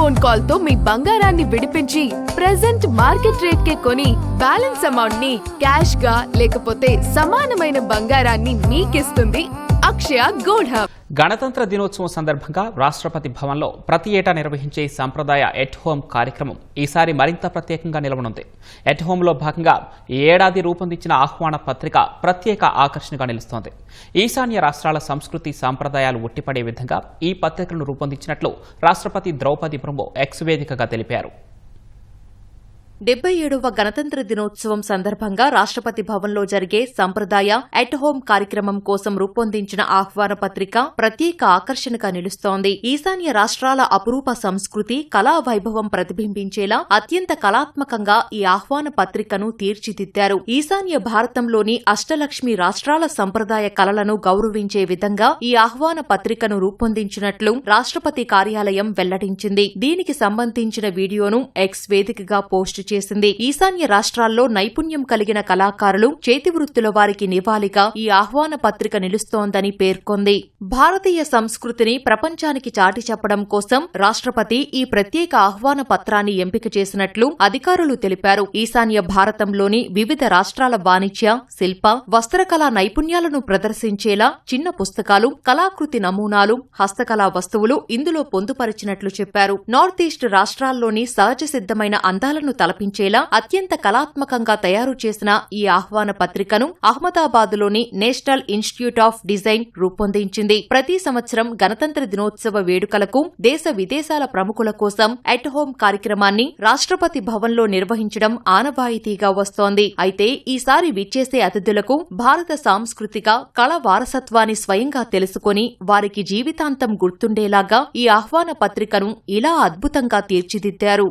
Phone call తో మీ బంగారాన్ని విడిపించి ప్రెజెంట్ మార్కెట్ రేట్ కే కొని బ్యాలెన్స్ అమౌంట్ ని క్యాష్ గా లేకపోతే సమానమైన బంగారాన్ని మీకిస్తుంది అక్షయ గోల్డ్ హబ్. గణతంత్ర దినోత్సవం సందర్భంగా రాష్ట్రపతి భవన్లో ప్రతి ఏటా నిర్వహించే సంప్రదాయ ఎట్ హోమ్ కార్యక్రమం ఈసారి మరింత ప్రత్యేకంగా నిలవనుంది. ఎట్ హోమ్లో భాగంగా ఈ ఏడాది రూపొందించిన ఆహ్వాన పత్రిక ప్రత్యేక ఆకర్షణగా నిలుస్తోంది. ఈశాన్య రాష్ట్రాల సంస్కృతి సంప్రదాయాలు ఉట్టిపడే విధంగా ఈ పత్రికలను రూపొందించినట్లు రాష్ట్రపతి ద్రౌపది ముర్ము ఎక్స్ వేదికగా తెలిపారు. 77వ గణతంత్ర దినోత్సవం సందర్భంగా రాష్ట్రపతి భవన్లో జరిగే సంప్రదాయ ఎట్ హోమ్ కార్యక్రమం కోసం రూపొందించిన ఆహ్వాన పత్రిక ప్రత్యేక ఆకర్షణగా నిలుస్తోంది. ఈశాన్య రాష్ట్రాల అపురూప సంస్కృతి, కళా వైభవం ప్రతిబింబించేలా అత్యంత కళాత్మకంగా ఈ ఆహ్వాన పత్రికను తీర్చిదిద్దారు. ఈశాన్య భారతంలోని అష్టలక్ష్మి రాష్ట్రాల సంప్రదాయ కళలను గౌరవించే విధంగా ఈ ఆహ్వాన పత్రికను రూపొందించినట్లు రాష్ట్రపతి కార్యాలయం వెల్లడించింది. దీనికి సంబంధించిన వీడియోను ఎక్స్ వేదికగా పోస్టు చేసింది. ఈశాన్య రాష్ట్రాల్లో నైపుణ్యం కలిగిన కళాకారులు, చేతివృత్తుల వారికి నివాళిగా ఈ ఆహ్వాన పత్రిక నిలుస్తోందని పేర్కొంది. భారతీయ సంస్కృతిని ప్రపంచానికి చాటి చెప్పడం కోసం రాష్ట్రపతి ఈ ప్రత్యేక ఆహ్వాన పత్రాన్ని ఎంపిక చేసినట్లు అధికారులు తెలిపారు. ఈశాన్య భారతంలోని వివిధ రాష్ట్రాల వాణిజ్య, శిల్ప, వస్త్రకళా నైపుణ్యాలను ప్రదర్శించేలా చిన్న పుస్తకాలు, కళాకృతి నమూనాలు, హస్తకళా వస్తువులు ఇందులో పొందుపరిచినట్లు చెప్పారు. నార్త్ ఈస్ట్ రాష్ట్రాల్లోని సహజ సిద్ధమైన అందాలను తలపించేలా అత్యంత కళాత్మకంగా తయారు చేసిన ఈ ఆహ్వాన పత్రికను అహ్మదాబాద్లోని నేషనల్ ఇన్స్టిట్యూట్ ఆఫ్ డిజైన్ రూపొందించింది. ప్రతి సంవత్సరం గణతంత్ర దినోత్సవ వేడుకలకు దేశ విదేశాల ప్రముఖుల కోసం ఎట్ హోమ్ కార్యక్రమాన్ని రాష్ట్రపతి భవన్లో నిర్వహించడం ఆనవాయితీగా వస్తోంది. అయితే ఈసారి విచ్చేసే అతిథులకు భారత సాంస్కృతిక కళ వారసత్వాన్ని స్వయంగా తెలుసుకుని వారికి జీవితాంతం గుర్తుండేలాగా ఈ ఆహ్వాన పత్రికను ఇలా అద్భుతంగా తీర్చిదిద్దారు.